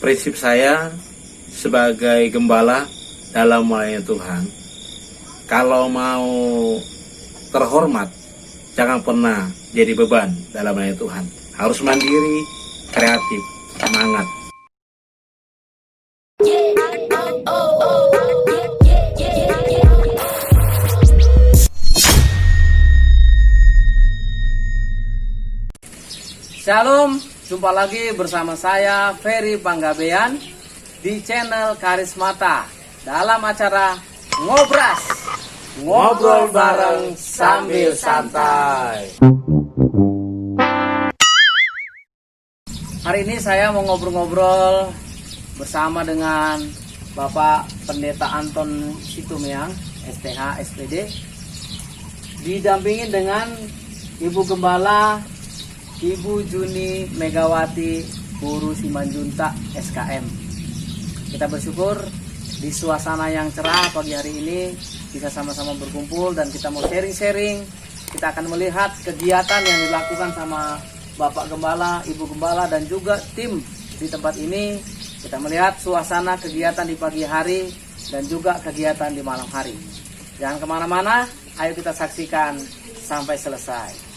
prinsip saya sebagai gembala dalam melayani Tuhan, kalau mau terhormat, jangan pernah jadi beban dalam melayani Tuhan. Harus mandiri, kreatif, semangat. Shalom, jumpa lagi bersama saya Ferry Panggabean di channel Karismata dalam acara Ngobras, ngobrol bareng sambil santai. Hari ini saya mau ngobrol-ngobrol bersama dengan Bapak Pendeta Anton Situmeang, STH, SPD, didampingin dengan Ibu Gembala Ibu Juni Megawati Guru Simanjuntak SKM. Kita bersyukur di suasana yang cerah pagi hari ini bisa sama-sama berkumpul dan kita mau sharing-sharing. Kita akan melihat kegiatan yang dilakukan sama Bapak Gembala, Ibu Gembala dan juga tim di tempat ini. Kita melihat suasana kegiatan di pagi hari dan juga kegiatan di malam hari. Jangan kemana-mana, ayo kita saksikan sampai selesai.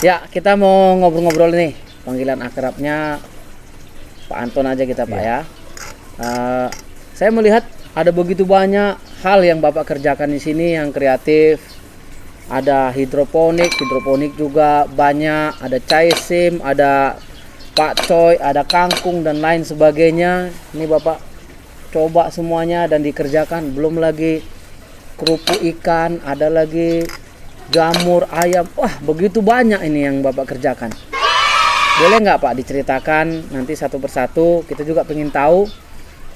Ya, kita mau ngobrol-ngobrol nih. Panggilan akrabnya Pak Anton aja kita, Pak, ya. Saya melihat ada begitu banyak hal yang Bapak kerjakan di sini yang kreatif. Ada hidroponik juga banyak, ada caisim, ada pakcoy, ada kangkung dan lain sebagainya. Ini Bapak coba semuanya dan dikerjakan. Belum lagi kerupuk ikan, ada lagi jamur ayam. Wah, begitu banyak ini yang Bapak kerjakan. Boleh nggak Pak diceritakan nanti satu persatu? Kita juga pengen tahu.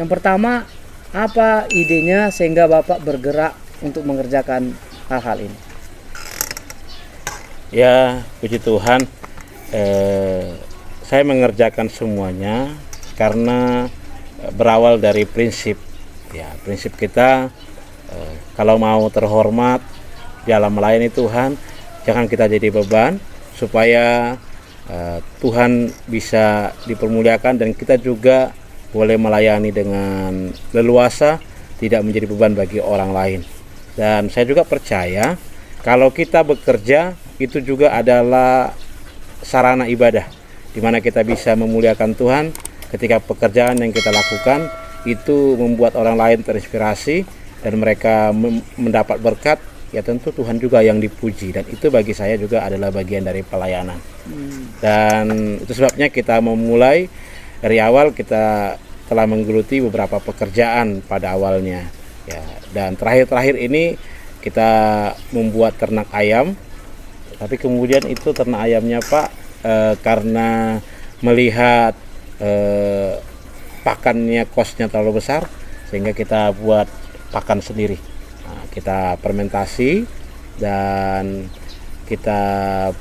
Yang pertama, apa idenya sehingga Bapak bergerak untuk mengerjakan hal-hal ini? Ya, puji Tuhan, saya mengerjakan semuanya karena berawal dari prinsip. Ya, prinsip kita kalau mau terhormat dalam melayani Tuhan, jangan kita jadi beban, supaya Tuhan bisa dipermuliakan dan kita juga boleh melayani dengan leluasa, tidak menjadi beban bagi orang lain. Dan saya juga percaya kalau kita bekerja itu juga adalah sarana ibadah, di mana kita bisa memuliakan Tuhan ketika pekerjaan yang kita lakukan itu membuat orang lain terinspirasi dan mereka mendapat berkat. Ya tentu Tuhan juga yang dipuji, dan itu bagi saya juga adalah bagian dari pelayanan. Dan itu sebabnya kita memulai dari awal, kita telah menggeluti beberapa pekerjaan pada awalnya ya, dan terakhir ini kita membuat ternak ayam. Tapi kemudian itu ternak ayamnya Pak karena melihat pakannya, kosnya terlalu besar, sehingga kita buat pakan sendiri. Kita fermentasi dan kita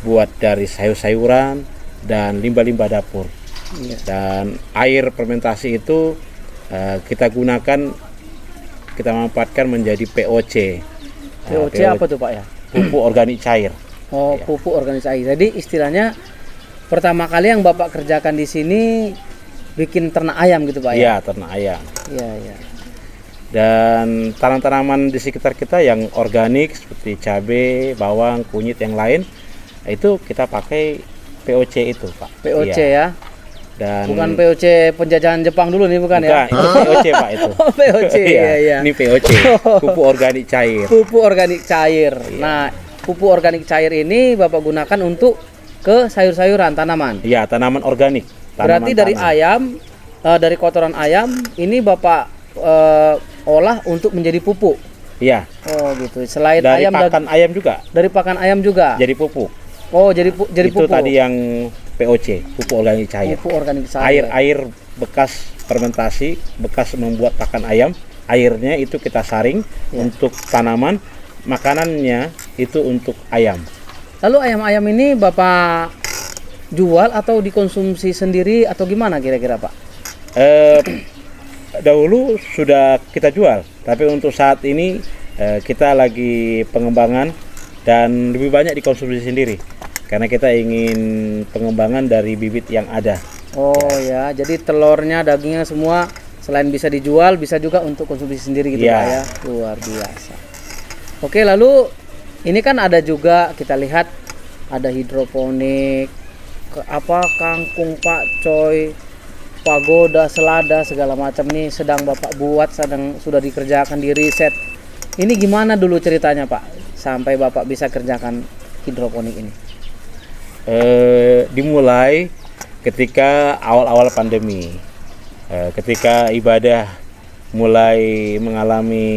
buat dari sayur-sayuran dan limbah-limbah dapur. Dan air fermentasi itu kita gunakan, kita manfaatkan menjadi POC. POC apa tuh Pak ya? Pupuk organik cair. Oh, ya. Pupuk organik cair. Jadi istilahnya pertama kali yang Bapak kerjakan di sini bikin ternak ayam gitu Pak ya? Iya, ternak ayam. Iya. Dan tanaman-tanaman di sekitar kita yang organik seperti cabai, bawang, kunyit yang lain, itu kita pakai POC itu Pak. POC iya. Ya. Dan bukan POC penjajahan Jepang dulu nih, bukan ya? Itu POC Pak itu. Oh, POC iya. Ini POC, pupuk organik cair. Pupuk organik cair. Iya. Nah, pupuk organik cair ini Bapak gunakan untuk ke sayur-sayuran, tanaman. Iya, tanaman organik. Berarti dari ayam, dari kotoran ayam ini Bapak olah untuk menjadi pupuk. Iya. Oh gitu. Selain dari ayam, pakan ayam juga. Dari pakan ayam juga. Jadi pupuk. Oh, jadi itu pupuk. Tadi yang POC, pupuk organik cair. Pupuk organik cair. Air bekas fermentasi, bekas membuat pakan ayam, airnya itu kita saring untuk tanaman, makanannya itu untuk ayam. Lalu ayam-ayam ini Bapak jual atau dikonsumsi sendiri atau gimana kira-kira Pak? Dahulu sudah kita jual, tapi untuk saat ini kita lagi pengembangan dan lebih banyak dikonsumsi sendiri karena kita ingin pengembangan dari bibit yang ada. Oh ya, jadi telurnya, dagingnya semua selain bisa dijual, bisa juga untuk konsumsi sendiri gitu Iya. Pak ya. Luar biasa. Oke, lalu ini kan ada juga kita lihat ada hidroponik, kangkung pakcoy, pagoda, selada segala macam nih sedang Bapak buat, sudah dikerjakan di riset. Ini gimana dulu ceritanya Pak sampai Bapak bisa kerjakan hidroponik ini? Dimulai ketika awal-awal pandemi, ketika ibadah mulai mengalami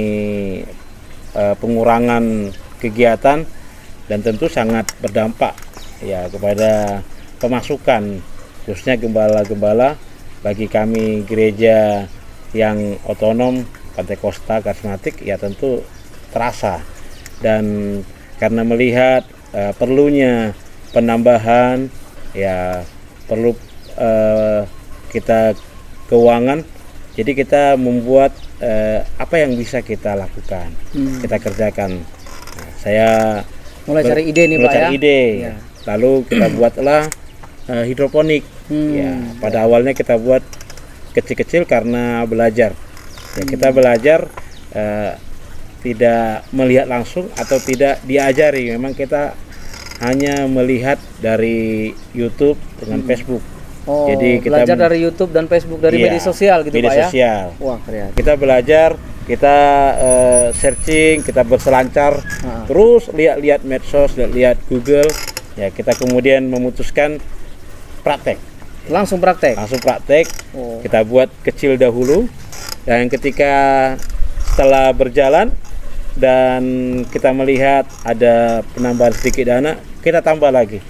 pengurangan kegiatan dan tentu sangat berdampak ya kepada pemasukan khususnya gembala-gembala bagi kami gereja yang otonom Pantekosta karismatik ya tentu terasa, dan karena melihat perlunya penambahan ya perlu kita keuangan, jadi kita membuat apa yang bisa kita lakukan, kita kerjakan. Nah, saya Mulai cari ide nih Pak ya. cari ide, Iya. lalu kita buatlah hidroponik. Ya, pada awalnya kita buat kecil-kecil karena belajar. Ya, kita belajar tidak melihat langsung atau tidak diajari. Memang kita hanya melihat dari YouTube dengan Facebook. Oh, Jadi kita belajar dari YouTube dan Facebook, dari Iya, media sosial gitu media Pak ya. sosial. Wah, kreatif. Kita belajar, kita searching, kita berselancar, Ah. terus lihat-lihat medsos, lihat Google. Ya, kita kemudian memutuskan praktek. Langsung praktek. Langsung praktek. Oh. Kita buat kecil dahulu, dan ketika setelah berjalan dan kita melihat ada penambahan sedikit dana, kita tambah lagi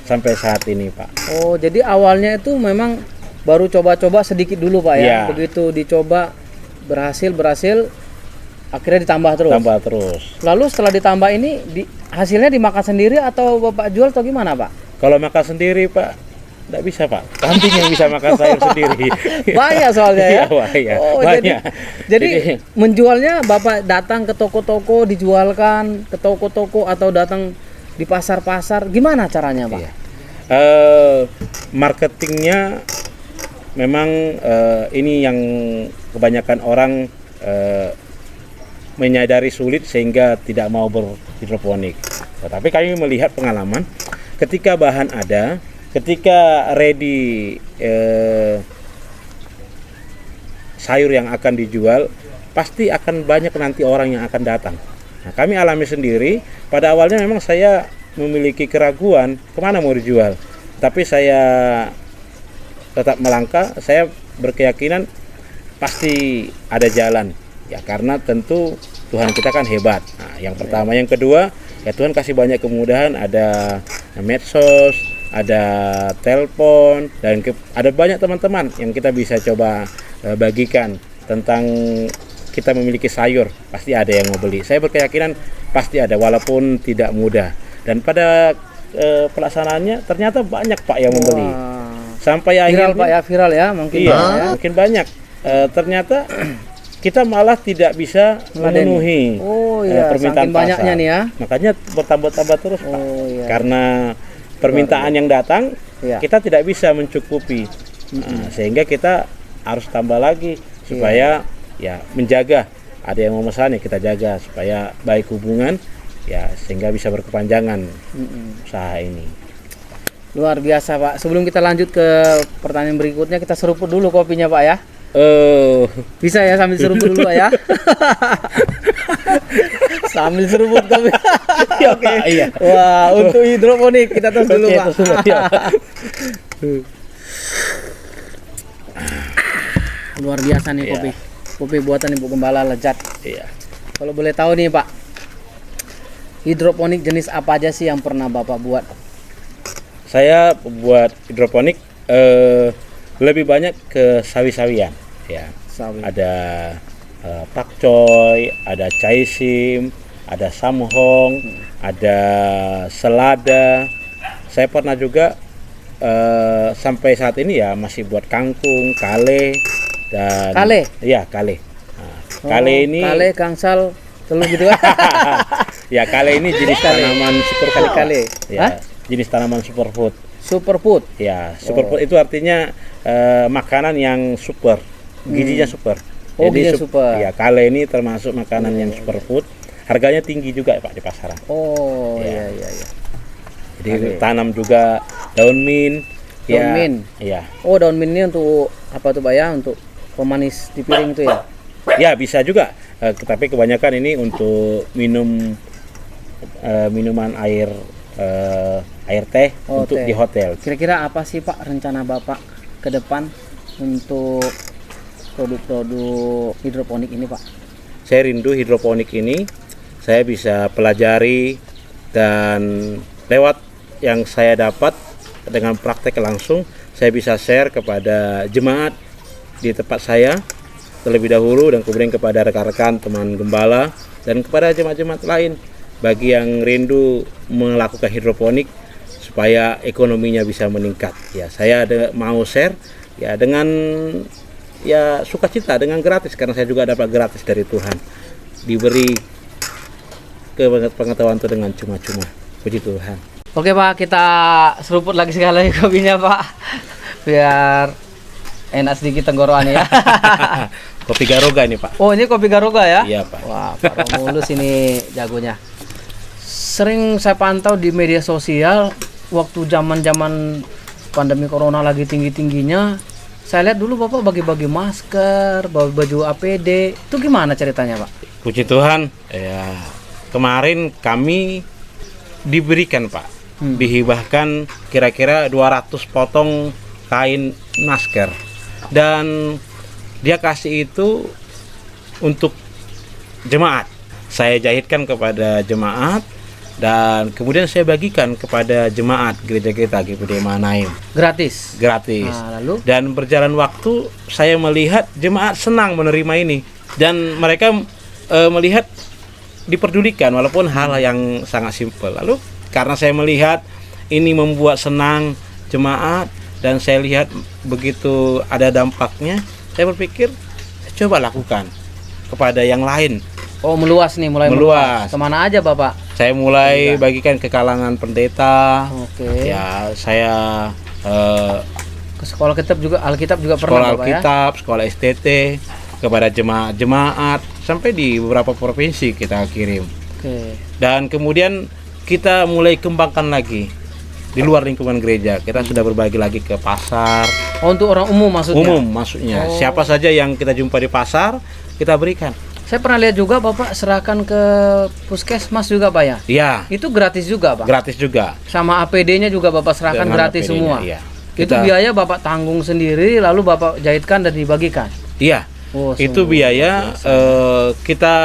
sampai saat ini Pak. Oh, jadi awalnya itu memang baru coba-coba sedikit dulu Pak ya. Iya. Begitu dicoba berhasil, akhirnya ditambah terus. Tambah terus. Lalu setelah ditambah ini hasilnya dimakan sendiri atau Bapak jual atau gimana Pak? Kalau makan sendiri Pak, tidak bisa Pak. Kambing yang bisa makan sayur sendiri. Banyak soalnya ya. Iya, banyak. Oh, Banyak. jadi menjualnya Bapak datang ke toko-toko, dijualkan ke toko-toko atau datang di pasar-pasar, gimana caranya Pak? Iya. Marketingnya memang ini yang kebanyakan orang menyadari sulit sehingga tidak mau berhidroponik. Tetapi kami melihat pengalaman ketika bahan ada, ketika ready sayur yang akan dijual, pasti akan banyak nanti orang yang akan datang. Nah, kami alami sendiri. Pada awalnya memang saya memiliki keraguan kemana mau dijual, tapi saya tetap melangkah. Saya berkeyakinan pasti ada jalan ya, karena tentu Tuhan kita kan hebat. Nah, yang pertama, yang kedua ya Tuhan kasih banyak kemudahan, ada medsos, ada telepon, dan ada banyak teman-teman yang kita bisa coba bagikan tentang kita memiliki sayur, pasti ada yang mau beli. Saya berkeyakinan pasti ada, walaupun tidak mudah. Dan pada pelaksanaannya ternyata banyak Pak yang membeli. Sampai Viral akhirnya Pak ya, viral ya mungkin iya, Pak ya. mungkin banyak. Ternyata kita malah tidak bisa memenuhi Oh iya, permintaan saking banyaknya pasar. nih ya. Makanya bertambah-tambah terus Pak. Oh iya. Karena permintaan yang datang, Iya. kita tidak bisa mencukupi. Nah, sehingga kita harus tambah lagi supaya ya menjaga, ada yang memesan ya kita jaga supaya baik hubungan ya, sehingga bisa berkepanjangan usaha ini. Luar biasa Pak. Sebelum kita lanjut ke pertanyaan berikutnya, kita seruput dulu kopinya Pak ya. Bisa ya sambil seruput dulu Pak ya. Sambil seruput kopi. Oke. Iya. Wah, untuk hidroponik kita tes dulu Oke, Pak. tes dulu, iya. Luar biasa nih Iya. kopi. Kopi buatan Ibu Gembala lezat. Iya. Kalau boleh tahu nih Pak, hidroponik jenis apa aja sih yang pernah Bapak buat? Saya buat hidroponik lebih banyak ke sawi-sawian ya. Sawi. Ada pakcoy, ada caisim, ada samhong, ada selada. Saya pernah juga sampai saat ini ya masih buat kangkung, kale, dan Kale? Iya, kale. Nah, kale ini Kale, kangsal, telur gitu kan? ya, kale ini jenis tanaman superfood. Kale. Ya, jenis tanaman superfood. Superfood. Ya, superfood itu artinya makanan yang super, gizinya super. Oh, gizinya super. Ya, kale ini termasuk makanan yang superfood. Harganya tinggi juga Pak di pasaran. Oh, Ya. iya. Jadi tanam juga daun mint. Daun mint. Iya. Oh, daun mint ini untuk apa tuh Pak ya? Untuk pemanis di piring itu ya? Ya, bisa juga. Tapi kebanyakan ini untuk minuman air teh untuk teh. di hotel. Kira-kira apa sih Pak rencana Bapak ke depan untuk produk-produk hidroponik ini Pak? Saya rindu hidroponik ini. Saya bisa pelajari dan lewat yang saya dapat dengan praktek langsung, saya bisa share kepada jemaat di tempat saya terlebih dahulu dan kemudian kepada rekan-rekan teman gembala dan kepada jemaat-jemaat lain bagi yang rindu melakukan hidroponik supaya ekonominya bisa meningkat. Ya, saya mau share ya dengan ya sukacita, dengan gratis, karena saya juga dapat gratis dari Tuhan. Diberi pengetahuan itu dengan cuma-cuma. Puji Tuhan. Oke Pak, kita seruput lagi sekali kopinya Pak, biar enak sedikit tenggorokan ya. Kopi Garoga ini Pak. Oh, ini kopi Garoga ya? Iya Pak. Wah, Pak Romulus ini jagonya. Sering saya pantau di media sosial waktu zaman-zaman pandemi corona lagi tinggi-tingginya. Saya lihat dulu Bapak bagi-bagi masker, baju APD. Itu gimana ceritanya Pak? Puji Tuhan. Ya, kemarin kami diberikan Pak, dihibahkan kira-kira 200 potong kain masker, dan dia kasih itu untuk jemaat. Saya jahitkan kepada jemaat dan kemudian saya bagikan kepada jemaat gereja kita GPD Mahanaim. Gratis. Gratis. Lalu? Dan berjalan waktu saya melihat jemaat senang menerima ini dan mereka melihat diperdulikan walaupun hal yang sangat simpel. Lalu karena saya melihat ini membuat senang jemaat dan saya lihat begitu ada dampaknya, saya berpikir coba lakukan kepada yang lain. Oh, meluas nih, mulai meluas. Kemana aja Bapak? Saya mulai bagikan ke kalangan pendeta. Oke. Ya, saya Ke sekolah kitab juga, Alkitab juga sekolah pernah Bapak Alkitab, sekolah STT, kepada jemaat sampai di beberapa provinsi kita kirim. Oke. Dan kemudian kita mulai kembangkan lagi di luar lingkungan gereja. Kita sudah berbagi lagi ke pasar. Oh, untuk orang umum maksudnya? Umum maksudnya. Oh. Siapa saja yang kita jumpa di pasar, kita berikan. Saya pernah lihat juga Bapak serahkan ke puskesmas juga Pak ya? Iya, Itu gratis juga Pak? gratis juga. Sama APD-nya juga Bapak serahkan Dengan gratis APD-nya, semua? iya. Itu biaya Bapak tanggung sendiri lalu Bapak jahitkan dan dibagikan? Iya. Oh, Itu biaya kita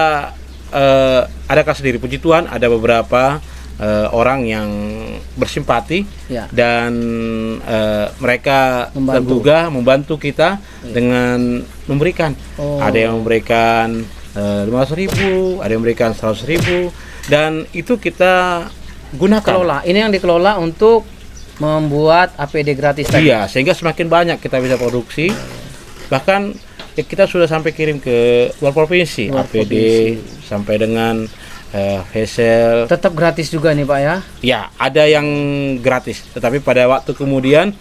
adakah sendiri. Puji Tuhan ada beberapa orang yang bersimpati Ya. dan mereka tergugah membantu kita dengan memberikan. Oh. Ada yang memberikan 500.000, ada yang memberikan 100.000, dan itu kita gunakan. Kelola. Ini yang dikelola untuk membuat APD gratis tadi. Iya, sehingga semakin banyak kita bisa produksi. Bahkan kita sudah sampai kirim ke luar provinsi, Luar APD provinsi. sampai dengan facial. Tetap gratis juga nih Pak ya? Ya, ada yang gratis, tetapi pada waktu kemudian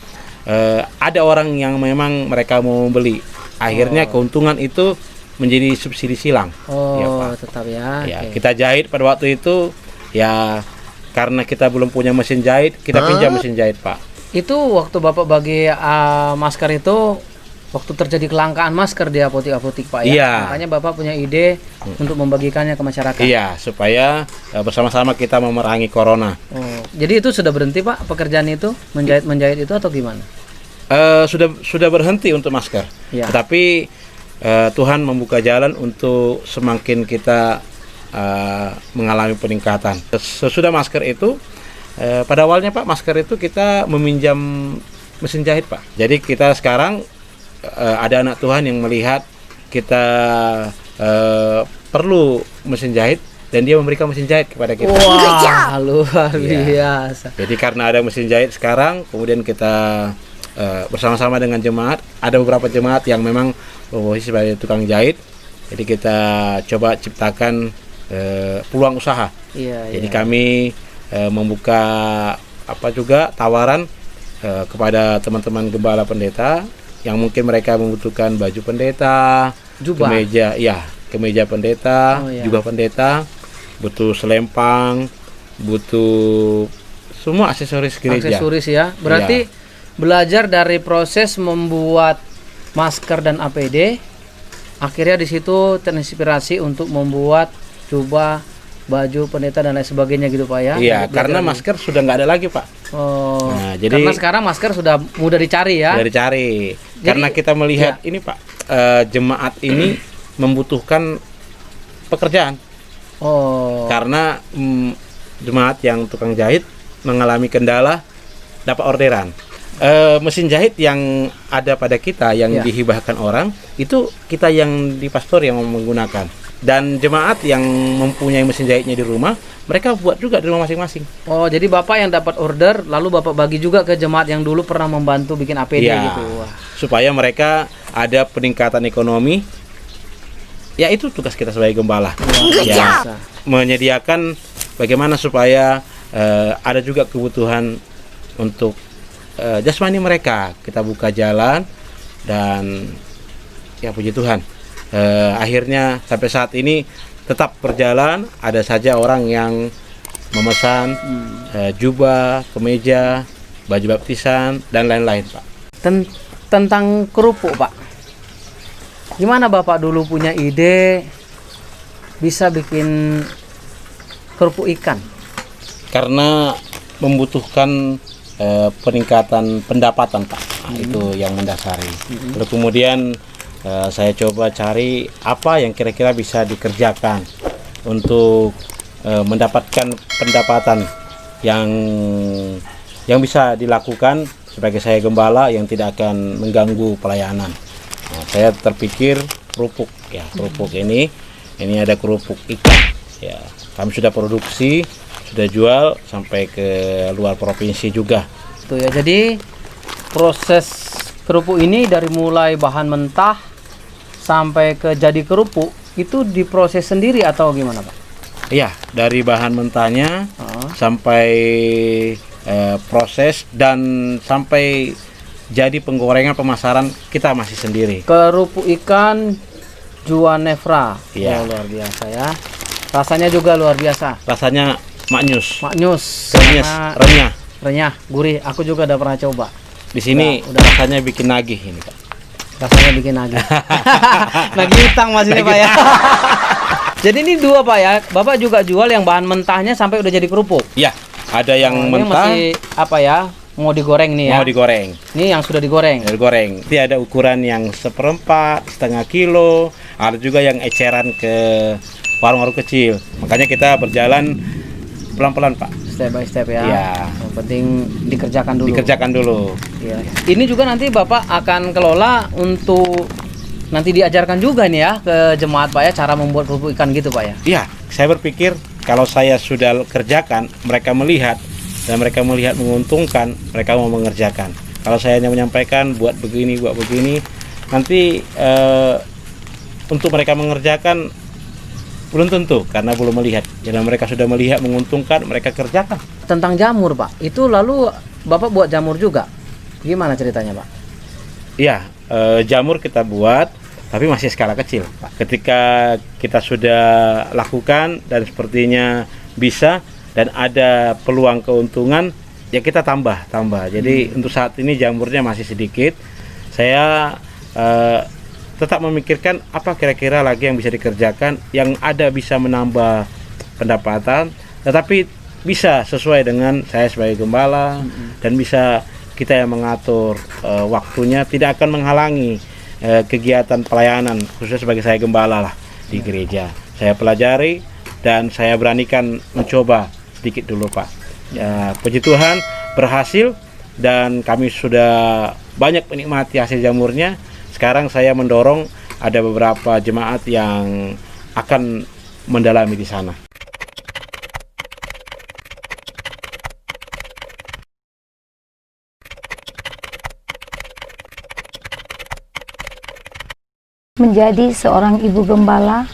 ada orang yang memang mereka mau membeli. Akhirnya keuntungan itu menjadi subsidi silang. Oh, Ya, Pak. tetap ya. Ya, Oke. kita jahit pada waktu itu ya karena kita belum punya mesin jahit, kita pinjam mesin jahit, Pak. Itu waktu Bapak bagi masker itu waktu terjadi kelangkaan masker di apotik-apotik Pak ya. Iya. Makanya Bapak punya ide untuk membagikannya ke masyarakat. Iya, supaya bersama-sama kita memerangi corona. Oh, jadi itu sudah berhenti Pak pekerjaan itu menjahit itu atau gimana? Sudah berhenti untuk masker. Iya. Tetapi Tuhan membuka jalan untuk semakin kita mengalami peningkatan. Sesudah masker itu pada awalnya Pak, masker itu kita meminjam mesin jahit Pak. Jadi kita sekarang ada anak Tuhan yang melihat kita perlu mesin jahit dan dia memberikan mesin jahit kepada kita. Wah, luar Iya. biasa. Jadi karena ada mesin jahit sekarang, kemudian kita bersama-sama dengan jemaat, ada beberapa jemaat yang memang berposisi sebagai tukang jahit. Jadi kita coba ciptakan peluang usaha. Iya, Jadi iya. kami membuka juga tawaran kepada teman-teman gembala pendeta yang mungkin mereka membutuhkan baju pendeta, Jubah. kemeja pendeta, Oh, iya. jubah pendeta, butuh selempang, butuh semua aksesoris gereja. Aksesoris ya. Berarti belajar dari proses membuat masker dan APD, akhirnya di situ terinspirasi untuk membuat jubah, baju pendeta dan lain sebagainya gitu Pak ya. Iya, Belajar karena dari- masker sudah nggak ada lagi Pak. Oh, Nah, jadi- karena sekarang masker sudah mudah dicari ya. Dari cari. Karena kita melihat ini Pak, jemaat ini membutuhkan pekerjaan. Oh, Karena jemaat yang tukang jahit mengalami kendala dapat orderan. Mesin jahit yang ada pada kita yang Ya. dihibahkan orang itu kita yang di pastor yang menggunakan, dan jemaat yang mempunyai mesin jahitnya di rumah mereka buat juga di rumah masing-masing. oh, jadi Bapak yang dapat order lalu Bapak bagi juga ke jemaat yang dulu pernah membantu bikin APD Iya. gitu. Wah. Supaya mereka ada peningkatan ekonomi. Ya, itu tugas kita sebagai gembala. Ya, menyediakan bagaimana supaya ada juga kebutuhan untuk jasmani mereka. Kita buka jalan dan ya puji Tuhan. Akhirnya sampai saat ini tetap berjalan. Ada saja orang yang memesan jubah, kemeja, baju baptisan dan lain-lain, Pak. Tentang kerupuk Pak, gimana Bapak dulu punya ide bisa bikin kerupuk ikan? Karena membutuhkan peningkatan pendapatan Pak. Nah, itu yang mendasari. Lalu kemudian saya coba cari apa yang kira-kira bisa dikerjakan untuk mendapatkan pendapatan yang bisa dilakukan sebagai saya gembala yang tidak akan mengganggu pelayanan. Nah, saya terpikir kerupuk ya, kerupuk ini ada kerupuk ikan ya. Kami sudah produksi, sudah jual sampai ke luar provinsi juga. Tuh ya, jadi proses kerupuk ini dari mulai bahan mentah sampai ke jadi kerupuk itu diproses sendiri atau gimana Pak? Iya, dari bahan mentahnya Oh. sampai proses dan sampai jadi penggorengan pemasaran kita masih sendiri. Kerupuk ikan Juanevra. Iya. Oh, luar biasa ya. Rasanya juga luar biasa. Rasanya maknyus, Maknyus, krenyes, sama renyah. renyah, gurih. Aku juga udah pernah coba. Di sini Udah. rasanya bikin nagih ini Pak. Rasanya bikin nagih. Nagih utang mas ini Pak ya. Jadi ini dua Pak ya. Bapak juga jual yang bahan mentahnya sampai udah jadi kerupuk. Ya, ada yang Oh, ini mentah masih apa ya? Mau digoreng nih ya. mau digoreng. Ini yang sudah digoreng. Digoreng. Nanti ada ukuran yang 1/4, setengah kilo, ada juga yang eceran ke warung-warung kecil. Makanya kita berjalan pelan-pelan Pak. Step by step ya. Iya. Yang penting dikerjakan dulu. Dikerjakan dulu. Iya. Ini juga nanti Bapak akan kelola untuk nanti diajarkan juga nih ya ke jemaat Pak ya cara membuat kerupuk ikan gitu Pak ya. Iya, saya berpikir kalau saya sudah kerjakan, mereka melihat dan mereka melihat menguntungkan, mereka mau mengerjakan. Kalau saya hanya menyampaikan buat begini, nanti untuk mereka mengerjakan belum tentu karena belum melihat. Jadi mereka sudah melihat menguntungkan, mereka kerjakan. Tentang jamur Pak, itu lalu Bapak buat jamur juga. Gimana ceritanya Pak? Iya, jamur kita buat, tapi masih skala kecil, Pak. Ketika kita sudah lakukan dan sepertinya bisa dan ada peluang keuntungan, ya kita tambah. Jadi untuk saat ini jamurnya masih sedikit. Saya tetap memikirkan apa kira-kira lagi yang bisa dikerjakan, yang ada bisa menambah pendapatan, tetapi bisa sesuai dengan saya sebagai gembala dan bisa kita yang mengatur waktunya, tidak akan menghalangi kegiatan pelayanan khususnya sebagai saya gembala lah di gereja. Saya pelajari dan saya beranikan mencoba sedikit dulu Pak. Ya, puji Tuhan berhasil dan kami sudah banyak menikmati hasil jamurnya. Sekarang saya mendorong ada beberapa jemaat yang akan mendalami di sana. Menjadi seorang ibu gembala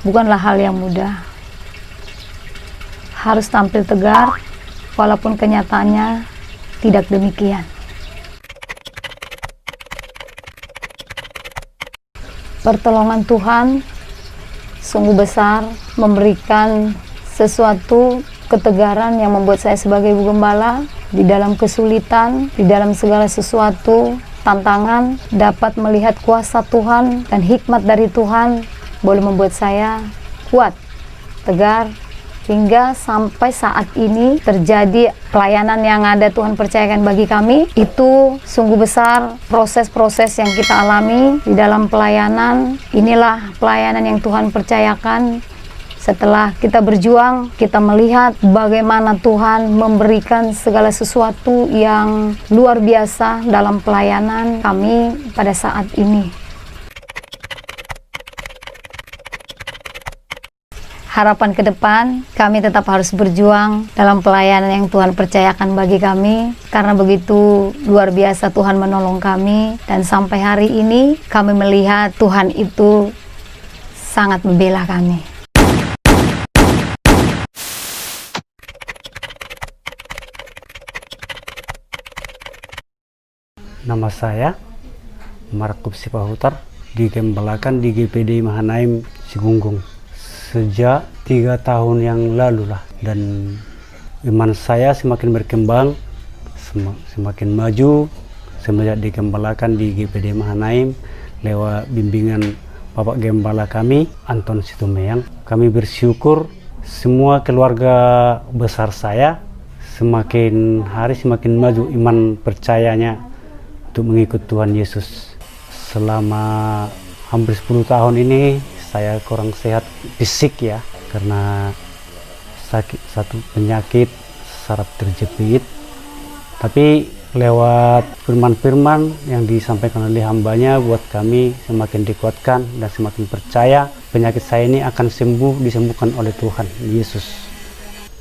bukanlah hal yang mudah. Harus tampil tegar, walaupun kenyataannya tidak demikian. Pertolongan Tuhan sungguh besar, memberikan sesuatu ketegaran yang membuat saya sebagai ibu gembala di dalam kesulitan, di dalam segala sesuatu, tantangan, dapat melihat kuasa Tuhan dan hikmat dari Tuhan boleh membuat saya kuat, tegar, hingga sampai saat ini terjadi pelayanan yang ada Tuhan percayakan bagi kami. Itu sungguh besar proses-proses yang kita alami di dalam pelayanan. Inilah pelayanan yang Tuhan percayakan. Setelah kita berjuang, kita melihat bagaimana Tuhan memberikan segala sesuatu yang luar biasa dalam pelayanan kami pada saat ini. Harapan ke depan, kami tetap harus berjuang dalam pelayanan yang Tuhan percayakan bagi kami, karena begitu luar biasa Tuhan menolong kami, dan sampai hari ini kami melihat Tuhan itu sangat membela kami. Nama saya Markup Sipahutar, digembalakan di GPD Mahanaim Sigunggung sejak 3 tahun yang lalu lah, dan iman saya semakin berkembang, semakin maju semenjak digembalakan di GPD Mahanaim lewat bimbingan Bapak Gembala kami Anton Situmeyang. Kami bersyukur semua keluarga besar saya semakin hari semakin maju iman percayanya untuk mengikut Tuhan Yesus. Selama hampir 10 tahun ini saya kurang sehat fisik ya, karena sakit satu penyakit saraf terjepit. Tapi lewat firman-firman yang disampaikan oleh hambanya buat kami semakin dikuatkan dan semakin percaya penyakit saya ini akan sembuh, disembuhkan oleh Tuhan Yesus.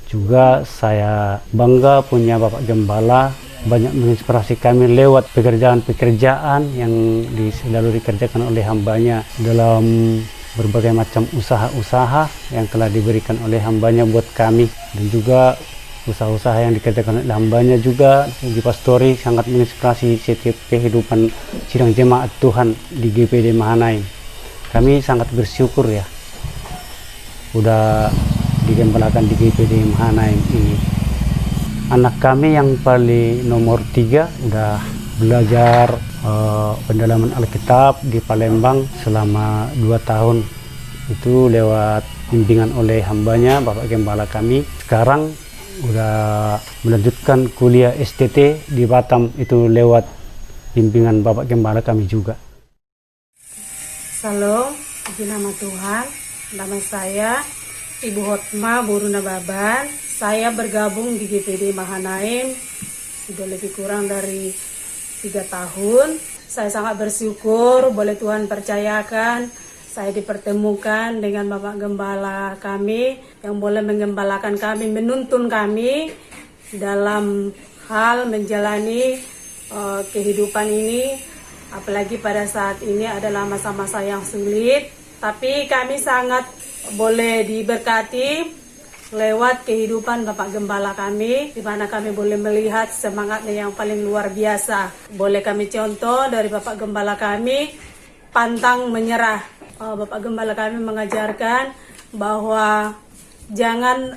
Juga saya bangga punya Bapak Gembala, banyak menginspirasi kami lewat pekerjaan-pekerjaan yang selalu dikerjakan oleh hambanya dalam berbagai macam usaha-usaha yang telah diberikan oleh hambanya buat kami, dan juga usaha-usaha yang dikerjakan oleh hambanya juga di pastori sangat menginspirasi setiap kehidupan sidang jemaat Tuhan di GPD Mahanaim. Kami sangat bersyukur ya udah digembalakan di GPD Mahanaim ini. Anak kami yang paling nomor 3 udah belajar pendalaman Alkitab di Palembang selama 2 tahun. Itu lewat bimbingan oleh hambanya Bapak Gembala kami. Sekarang udah melanjutkan kuliah STT di Batam, itu lewat bimbingan Bapak Gembala kami juga. Salam, puji nama Tuhan. Nama saya Ibu Hotma Boruna Baban. Saya bergabung di GPD Mahanaim sudah lebih kurang dari 3 tahun. Saya sangat bersyukur boleh Tuhan percayakan saya dipertemukan dengan Bapak Gembala kami yang boleh menggembalakan kami, menuntun kami dalam hal menjalani kehidupan ini. Apalagi pada saat ini adalah masa-masa yang sulit, tapi kami sangat boleh diberkati lewat kehidupan Bapak Gembala kami, di mana kami boleh melihat semangatnya yang paling luar biasa. Boleh kami contoh dari Bapak Gembala kami, pantang menyerah. Bapak Gembala kami mengajarkan bahwa jangan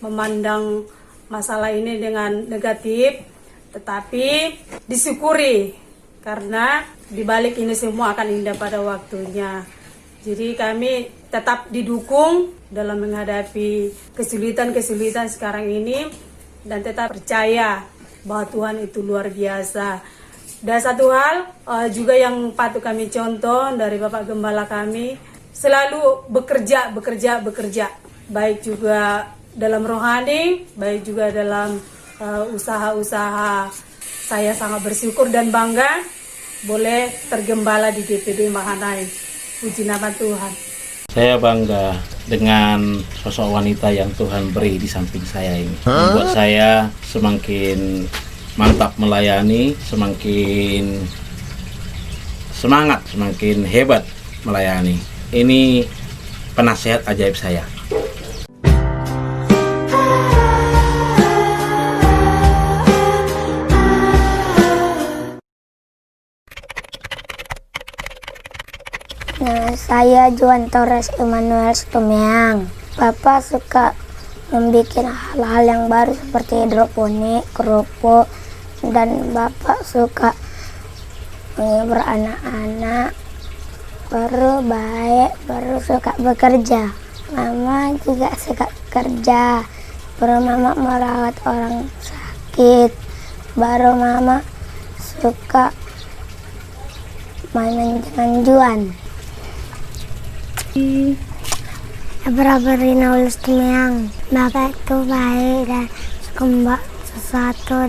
memandang masalah ini dengan negatif, tetapi disyukuri, karena dibalik ini semua akan indah pada waktunya. Jadi kami tetap didukung dalam menghadapi kesulitan-kesulitan sekarang ini, dan tetap percaya bahwa Tuhan itu luar biasa. Dan satu hal juga yang patut kami contoh dari Bapak Gembala kami, selalu bekerja, baik juga dalam rohani, baik juga dalam usaha-usaha. Saya sangat bersyukur dan bangga boleh tergembala di GPD Mahanaim. Puji nama Tuhan. Saya bangga dengan sosok wanita yang Tuhan beri di samping saya ini. Membuat saya semakin mantap melayani, semakin semangat, semakin hebat melayani. Ini penasehat ajaib saya. Nah, saya Juan Torres Emmanuel Stumeang. Bapak suka membuat hal-hal yang baru seperti hidroponik, kerupuk, dan Bapak suka menghibur anak-anak, baru baik, baru suka bekerja. Mama juga suka kerja, baru Mama merawat orang sakit, baru Mama suka mainan dengan Juan. Berapa Stumeang, Bapak itu baik dan suka membuat sesuatu.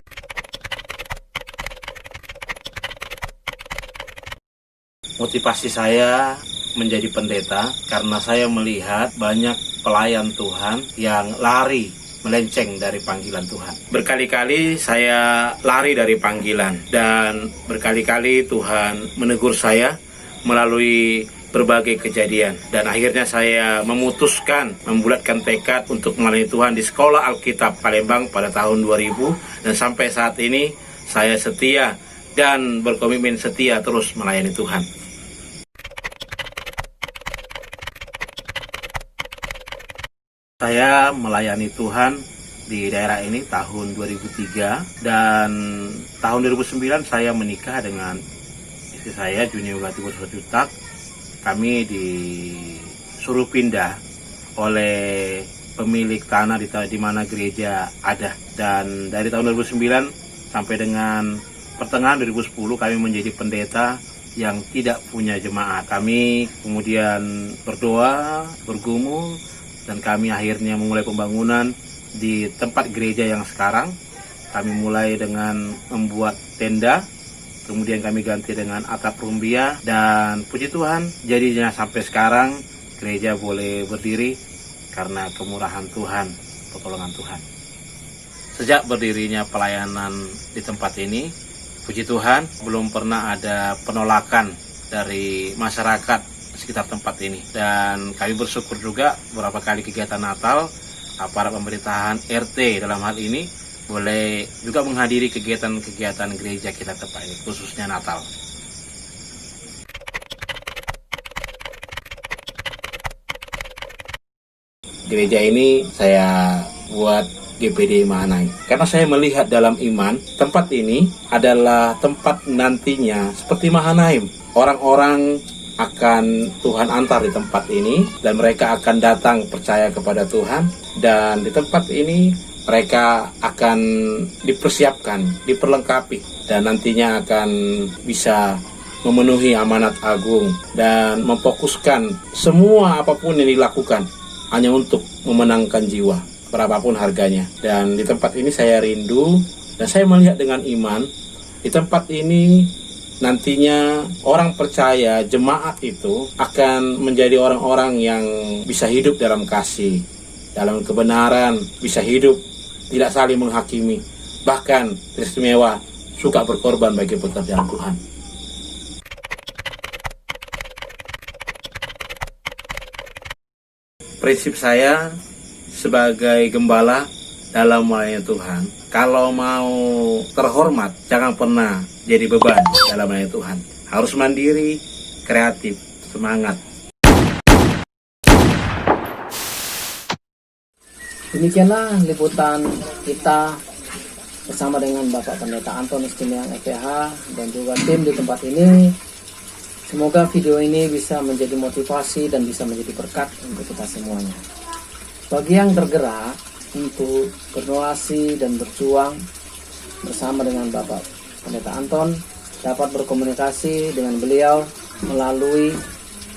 Motivasi saya menjadi pendeta karena saya melihat banyak pelayan Tuhan yang lari melenceng dari panggilan Tuhan. Berkali-kali saya lari dari panggilan dan berkali-kali Tuhan menegur saya melalui berbagai kejadian, dan akhirnya saya memutuskan membulatkan tekad untuk melayani Tuhan di Sekolah Alkitab Palembang pada tahun 2000, dan sampai saat ini saya setia dan berkomitmen setia terus melayani Tuhan. Saya melayani Tuhan di daerah ini tahun 2003, dan tahun 2009 saya menikah dengan istri saya Juniugati Jutak. Kami disuruh pindah oleh pemilik tanah di mana gereja ada, dan dari tahun 2009 sampai dengan pertengahan 2010 kami menjadi pendeta yang tidak punya jemaat. Kami kemudian berdoa, bergumul, dan kami akhirnya memulai pembangunan di tempat gereja yang sekarang. Kami mulai dengan membuat tenda, kemudian kami ganti dengan atap rumbia, dan puji Tuhan jadinya sampai sekarang gereja boleh berdiri karena kemurahan Tuhan, pertolongan Tuhan. Sejak berdirinya pelayanan di tempat ini, puji Tuhan belum pernah ada penolakan dari masyarakat sekitar tempat ini, dan kami bersyukur juga beberapa kali kegiatan Natal aparat pemerintahan RT dalam hal ini boleh juga menghadiri kegiatan-kegiatan gereja kita tempat ini, khususnya Natal. Gereja ini saya buat GPD Mahanaim karena saya melihat dalam iman tempat ini adalah tempat nantinya seperti Mahanaim. Orang-orang akan Tuhan antar di tempat ini, dan mereka akan datang percaya kepada Tuhan, dan di tempat ini mereka akan dipersiapkan, diperlengkapi, dan nantinya akan bisa memenuhi amanat agung dan memfokuskan semua apapun yang dilakukan hanya untuk memenangkan jiwa, berapapun harganya. Dan di tempat ini saya rindu, dan saya melihat dengan iman, di tempat ini nantinya orang percaya, jemaat itu akan menjadi orang-orang yang bisa hidup dalam kasih, dalam kebenaran, bisa hidup tidak saling menghakimi, bahkan istimewa suka berkorban bagi pekerjaan Tuhan. Prinsip saya sebagai gembala dalam melayani Tuhan, kalau mau terhormat jangan pernah jadi beban dalam melayani Tuhan. Harus mandiri, kreatif, semangat. Demikianlah liputan kita bersama dengan Bapak Pendeta Anton Stumeang FPH dan juga tim di tempat ini. Semoga video ini bisa menjadi motivasi dan bisa menjadi berkat untuk kita semuanya. Bagi yang tergerak untuk berdonasi dan berjuang bersama dengan Bapak Pendeta Anton, dapat berkomunikasi dengan beliau melalui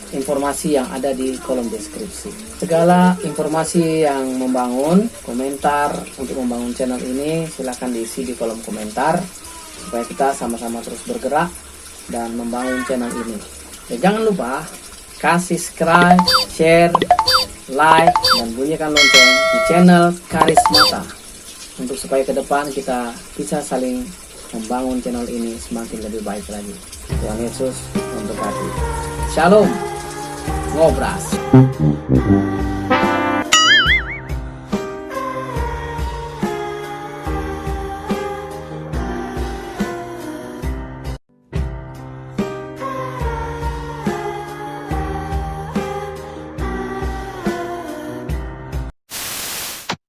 informasi yang ada di kolom deskripsi. Segala informasi yang membangun, komentar untuk membangun channel ini silahkan diisi di kolom komentar supaya kita sama-sama terus bergerak dan membangun channel ini. Dan jangan lupa kasih subscribe, share, like, dan bunyikan lonceng di channel Karismata untuk supaya ke depan kita bisa saling membangun channel ini semakin lebih baik lagi. Tuhan Yesus memberkati. Shalom. Ngobras.